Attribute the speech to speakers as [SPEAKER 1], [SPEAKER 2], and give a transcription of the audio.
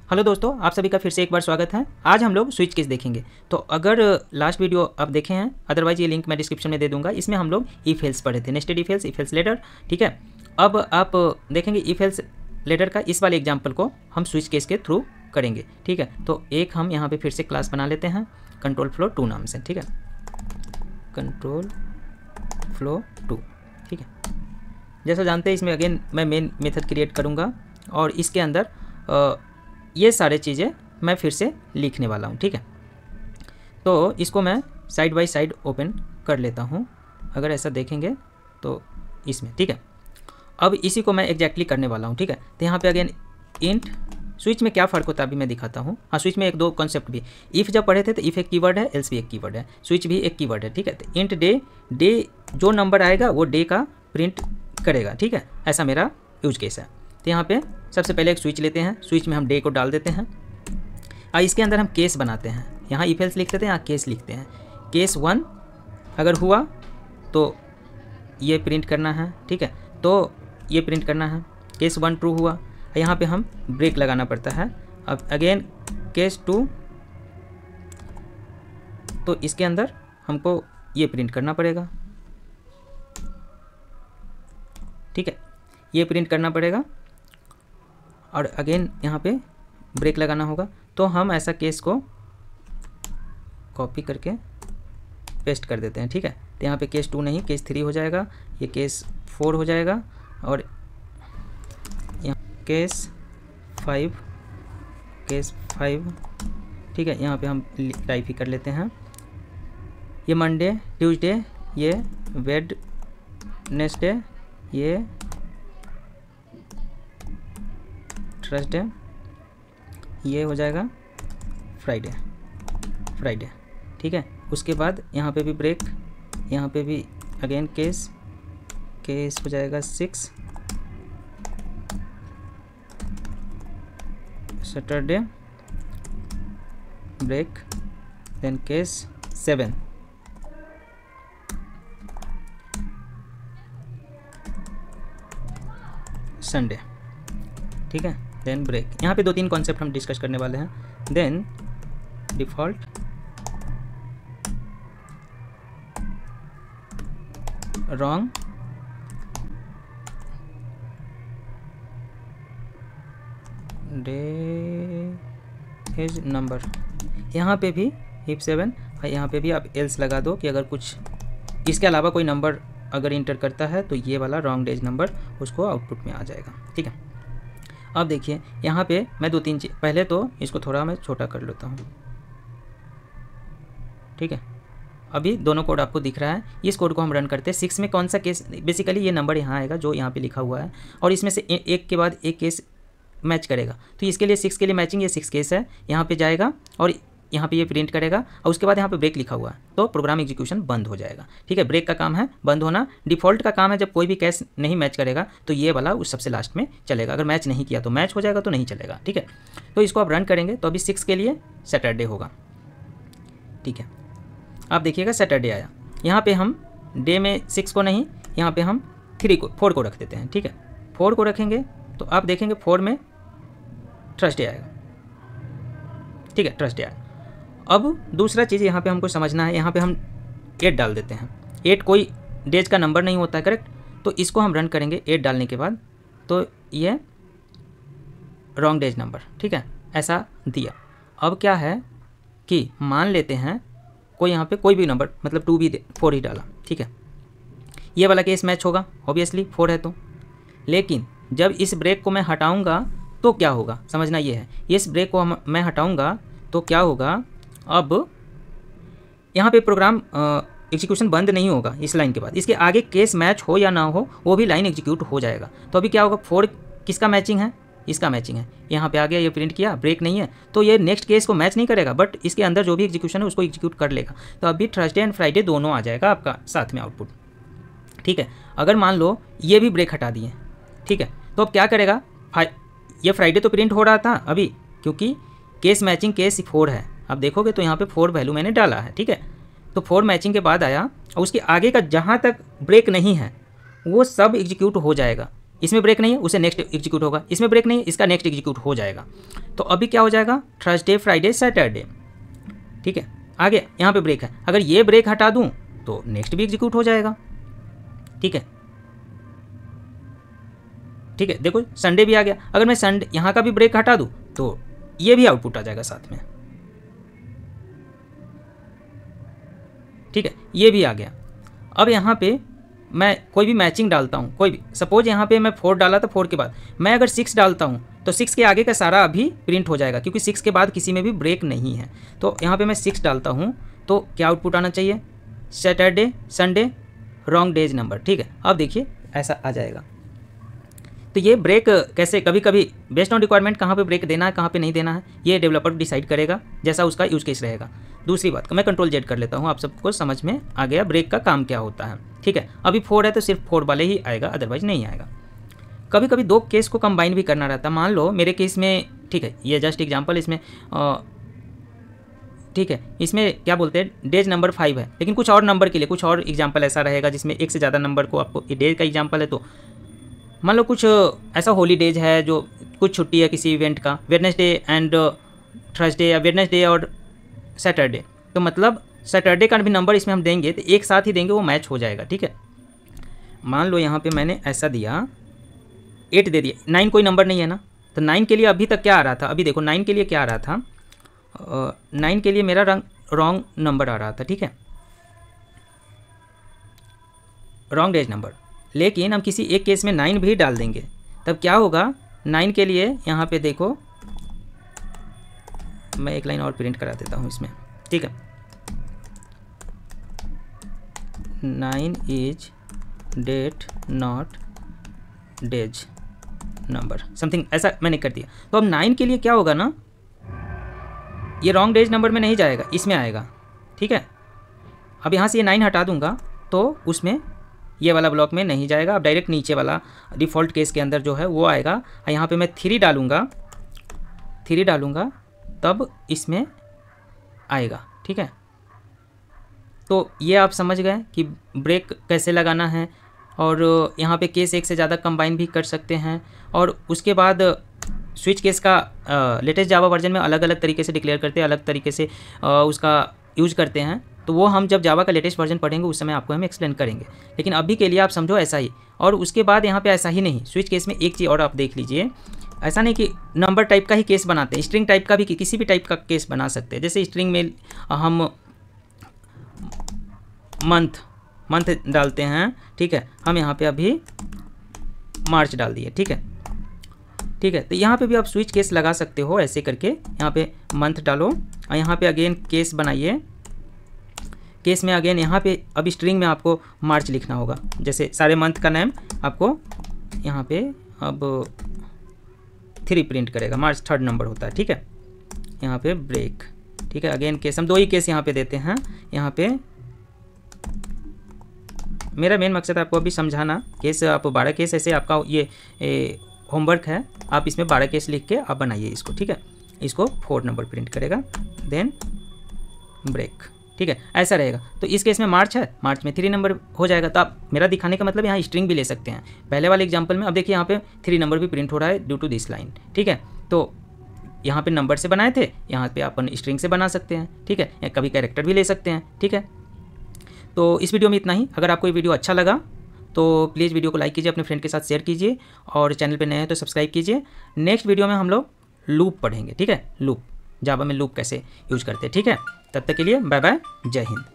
[SPEAKER 1] Hello दोस्तों, आप सभी का फिर से एक बार स्वागत है। आज हम लोग स्विच केस देखेंगे। तो अगर लास्ट वीडियो आप देखे हैं, अदरवाइज ये लिंक मैं डिस्क्रिप्शन में दे दूंगा। इसमें हम लोग इफ एल्स पढ़े थे, नेस्टेड इफ एल्स लेटर। ठीक है, अब आप देखेंगे इफ एल्स लेटर का इस वाले एग्जाम्पल को हम स्विच केस के थ्रू करेंगे। ठीक है, तो एक हम यहाँ पर फिर से क्लास बना लेते हैं कंट्रोल फ्लो 2 नाम से। ठीक है, कंट्रोल फ्लो 2। ठीक है, जैसा जानते हैं इसमें अगेन मैं मेन मेथड क्रिएट करूँगा और इसके अंदर ये सारे चीज़ें मैं फिर से लिखने वाला हूँ। ठीक है, तो इसको मैं साइड बाय साइड ओपन कर लेता हूँ। अगर ऐसा देखेंगे तो इसमें, ठीक है, अब इसी को मैं एग्जैक्टली करने वाला हूँ। ठीक है, तो यहाँ पे अगेन इंट स्विच में क्या फ़र्क होता है अभी मैं दिखाता हूँ। हाँ, स्विच में एक दो कॉन्सेप्ट भी, इफ़ जब पढ़े थे तो इफ़ एक कीवर्ड है, एल्स भी एक कीवर्ड है, स्विच भी एक कीवर्ड है। ठीक है, तो इंट डे जो नंबर आएगा वो डे का प्रिंट करेगा। ठीक है, ऐसा मेरा यूज केस है। तो यहाँ पे सबसे पहले एक स्विच लेते हैं, स्विच में हम डे को डाल देते हैं और इसके अंदर हम केस बनाते हैं। यहाँ इफ एल्स लिखते थे, यहाँ केस लिखते हैं। केस 1 अगर हुआ तो ये प्रिंट करना है। ठीक है, तो ये प्रिंट करना है। केस 1 ट्रू हुआ, यहाँ पे हम ब्रेक लगाना पड़ता है। अब अगेन केस 2, तो इसके अंदर हमको ये प्रिंट करना पड़ेगा। ठीक है, ये प्रिंट करना पड़ेगा और अगेन यहाँ पे ब्रेक लगाना होगा। तो हम ऐसा केस को कॉपी करके पेस्ट कर देते हैं। ठीक है, तो यहाँ पे केस 2 नहीं, केस 3 हो जाएगा, ये केस 4 हो जाएगा और यहाँ केस 5। ठीक है, यहाँ पे हम टाइप ही कर लेते हैं। ये मंडे, ट्यूसडे, ये वेडनेसडे, ये थर्सडे, ये हो जाएगा फ्राइडे। ठीक है, उसके बाद यहाँ पे भी ब्रेक, यहाँ पे भी अगेन केस हो जाएगा 6 Saturday, break, then case 7 Sunday. ठीक है, देन ब्रेक। यहाँ पे 2-3 कॉन्सेप्ट हम डिस्कस करने वाले हैं। Then default, wrong, days number. यहाँ पे भी इफ 7 और यहाँ पे भी आप एल्स लगा दो कि अगर कुछ इसके अलावा कोई नंबर अगर इंटर करता है तो ये वाला रॉन्ग डेज नंबर उसको आउटपुट में आ जाएगा। ठीक है, अब देखिए यहाँ पे मैं 2-3 चीज़, पहले तो इसको थोड़ा मैं छोटा कर लेता हूँ। ठीक है, अभी दोनों कोड आपको दिख रहा है। इस कोड को हम रन करते हैं। 6 में कौन सा केस, बेसिकली ये नंबर यहाँ आएगा जो यहाँ पे लिखा हुआ है और इसमें से एक के बाद एक केस मैच करेगा। तो इसके लिए 6 के लिए मैचिंग, ये 6 केस है, यहाँ पे जाएगा और यहाँ पे ये प्रिंट करेगा और उसके बाद यहाँ पे ब्रेक लिखा हुआ है तो प्रोग्राम एग्जीक्यूशन बंद हो जाएगा। ठीक है, ब्रेक का काम है बंद होना, डिफ़ॉल्ट का काम है जब कोई भी केस नहीं मैच करेगा तो ये वाला उस सबसे लास्ट में चलेगा। अगर मैच नहीं किया तो मैच हो जाएगा, तो नहीं चलेगा। ठीक है, तो इसको आप रन करेंगे तो अभी 6 के लिए सैटरडे होगा। ठीक है, आप देखिएगा सैटरडे आया। यहाँ पे हम डे में 6 को नहीं, यहाँ पे हम 4 को रख देते हैं। ठीक है, 4 को रखेंगे तो आप देखेंगे 4 में थर्सडे आएगा। ठीक है, थर्सडे आया। अब दूसरा चीज़ यहाँ पे हमको समझना है, यहाँ पे हम 8 डाल देते हैं। 8 कोई डेज का नंबर नहीं होता है, करेक्ट। तो इसको हम रन करेंगे 8 डालने के बाद, तो ये रॉन्ग डेज नंबर। ठीक है, ऐसा दिया। अब क्या है कि मान लेते हैं कोई यहाँ पे कोई भी नंबर, मतलब 2 भी 4 ही डाला। ठीक है, ये वाला केस मैच होगा ऑब्वियसली, 4 है तो। लेकिन जब इस ब्रेक को मैं हटाऊँगा तो क्या होगा, समझना ये है। इस ब्रेक को मैं हटाऊँगा तो क्या होगा, अब यहाँ पे प्रोग्राम एग्जीक्यूशन बंद नहीं होगा इस लाइन के बाद। इसके आगे केस मैच हो या ना हो वो भी लाइन एग्जीक्यूट हो जाएगा। तो अभी क्या होगा, 4 किसका मैचिंग है, इसका मैचिंग है। यहाँ पे आ गया, ये प्रिंट किया, ब्रेक नहीं है तो ये नेक्स्ट केस को मैच नहीं करेगा, बट इसके अंदर जो भी एग्जीक्यूशन है उसको एग्जीक्यूट कर लेगा। तो अभी थर्सडे एंड फ्राइडे दोनों आ जाएगा आपका साथ में आउटपुट। ठीक है, अगर मान लो ये भी ब्रेक हटा दिए, ठीक है, तो अब क्या करेगा, ये फ्राइडे तो प्रिंट हो रहा था अभी, क्योंकि केस मैचिंग केस 4 है। आप देखोगे तो यहाँ पे 4 वैल्यू मैंने डाला है। ठीक है, तो 4 मैचिंग के बाद आया और उसके आगे का जहाँ तक ब्रेक नहीं है वो सब एग्जीक्यूट हो जाएगा। इसमें ब्रेक नहीं है उसे नेक्स्ट एग्जीक्यूट होगा, इसमें ब्रेक नहीं है इसका नेक्स्ट एग्जीक्यूट हो जाएगा। तो अभी क्या हो जाएगा, थर्सडे फ्राइडे सैटरडे, ठीक है। आगे यहाँ पे ब्रेक है, अगर ये ब्रेक हटा दूँ तो नेक्स्ट भी एग्जीक्यूट हो जाएगा, ठीक है। ठीक है, देखो संडे भी आ गया, अगर मैं संडे यहाँ का भी ब्रेक हटा दूँ तो ये भी आउटपुट आ जाएगा साथ में, ठीक है, ये भी आ गया। अब यहाँ पे मैं कोई भी मैचिंग डालता हूँ, कोई भी, सपोज यहाँ पे मैं 4 डाला था, 4 के बाद मैं अगर 6 डालता हूँ तो 6 के आगे का सारा अभी प्रिंट हो जाएगा, क्योंकि 6 के बाद किसी में भी ब्रेक नहीं है। तो यहाँ पे मैं 6 डालता हूँ तो क्या आउटपुट आना चाहिए, Saturday Sunday wrong days number, ठीक है। अब देखिए ऐसा आ जाएगा। तो ये ब्रेक कैसे, कभी कभी बेस्ड ऑन रिक्वायरमेंट कहाँ पे ब्रेक देना है कहाँ पे नहीं देना है ये डेवलपर डिसाइड करेगा, जैसा उसका यूज केस रहेगा। दूसरी बात मैं कंट्रोल जेड कर लेता हूँ, आप सबको समझ में आ गया ब्रेक का काम क्या होता है, ठीक है। अभी 4 है तो सिर्फ 4 वाले ही आएगा, अदरवाइज नहीं आएगा। कभी कभी 2 केस को कंबाइन भी करना रहता है, मान लो मेरे केस में, ठीक है, ये जस्ट एग्जाम्पल इसमें, ठीक है, इसमें क्या बोलते हैं डेज नंबर 5 है, लेकिन कुछ और नंबर के लिए कुछ और एग्जाम्पल ऐसा रहेगा जिसमें एक से ज़्यादा नंबर को आपको, ये डेज का एग्जाम्पल है तो मान लो कुछ ऐसा होली डेज है जो कुछ छुट्टी है किसी इवेंट का, वेडनेसडे एंड थर्सडे या वेडनेसडे और सैटरडे, तो मतलब सैटरडे का भी नंबर इसमें हम देंगे तो एक साथ ही देंगे, वो मैच हो जाएगा, ठीक है। मान लो यहाँ पे मैंने ऐसा दिया 8 दे दिया, 9 कोई नंबर नहीं है ना, तो 9 के लिए अभी तक क्या आ रहा था, अभी देखो 9 के लिए क्या आ रहा था, 9 के लिए मेरा रॉन्ग नंबर आ रहा था, ठीक है, रॉन्ग डेज नंबर। लेकिन हम किसी एक केस में 9 भी डाल देंगे तब क्या होगा, 9 के लिए यहाँ पे देखो, मैं एक लाइन और प्रिंट करा देता हूँ इसमें, ठीक है। 9 is date not days number, something ऐसा मैंने कर दिया। तो अब 9 के लिए क्या होगा ना, ये रॉन्ग डेज नंबर में नहीं जाएगा, इसमें आएगा, ठीक है। अब यहाँ से ये 9 हटा दूंगा तो उसमें ये वाला ब्लॉक में नहीं जाएगा, अब डायरेक्ट नीचे वाला डिफ़ॉल्ट केस के अंदर जो है वो आएगा। और यहाँ पे मैं 3 डालूँगा तब इसमें आएगा, ठीक है। तो ये आप समझ गए कि ब्रेक कैसे लगाना है, और यहाँ पे केस एक से ज़्यादा कंबाइन भी कर सकते हैं। और उसके बाद स्विच केस का लेटेस्ट जावा वर्जन में अलग अलग तरीके से डिक्लेयर करते हैं, अलग तरीके से उसका यूज करते हैं, तो वो हम जब जावा का लेटेस्ट वर्जन पढ़ेंगे उस समय आपको हम एक्सप्लेन करेंगे। लेकिन अभी के लिए आप समझो ऐसा ही। और उसके बाद यहाँ पे ऐसा ही नहीं, स्विच केस में एक चीज़ और आप देख लीजिए, ऐसा नहीं कि नंबर टाइप का ही केस बनाते हैं, स्ट्रिंग टाइप का भी किसी भी टाइप का केस बना सकते हैं। जैसे स्ट्रिंग में हम मंथ डालते हैं, ठीक है, हम यहाँ पे अभी मार्च डाल दिए, ठीक है, ठीक है। तो यहाँ पे भी आप स्विच केस लगा सकते हो ऐसे करके, यहाँ पे मंथ डालो और यहाँ पे अगेन केस बनाइए, केस में अगेन यहाँ पे अब स्ट्रिंग में आपको मार्च लिखना होगा, जैसे सारे मंथ का नेम आपको यहाँ पे अब 3 प्रिंट करेगा, मार्च 3rd नंबर होता है, ठीक है। यहाँ पे ब्रेक, ठीक है, अगेन केस हम 2 ही केस यहाँ पे देते हैं। यहाँ पे मेरा मेन मकसद आपको अभी समझाना, केस आप 12 केस ऐसे आपका ये होमवर्क है, आप इसमें 12 केस लिख के आप बनाइए इसको, ठीक है। इसको 4 नंबर प्रिंट करेगा, देन ब्रेक, ठीक है, ऐसा रहेगा। तो इस केस में मार्च है, मार्च में 3 नंबर हो जाएगा। तो आप मेरा दिखाने का मतलब यहाँ स्ट्रिंग भी ले सकते हैं। पहले वाले एग्जांपल में अब देखिए यहाँ पे 3 नंबर भी प्रिंट हो रहा है ड्यू टू दिस लाइन, ठीक है। तो यहाँ पे नंबर से बनाए थे, यहाँ पे अपन स्ट्रिंग से बना सकते हैं, ठीक है, या कभी कैरेक्टर भी ले सकते हैं, ठीक है। तो इस वीडियो में इतना ही। अगर आपको ये वीडियो अच्छा लगा तो प्लीज़ वीडियो को लाइक कीजिए, अपने फ्रेंड के साथ शेयर कीजिए, और चैनल पे नए हैं तो सब्सक्राइब कीजिए। नेक्स्ट वीडियो में हम लोग लूप पढ़ेंगे, ठीक है, लूप, जावा में लूप कैसे यूज करते हैं, ठीक है। तब तक के लिए बाय बाय, जय हिंद।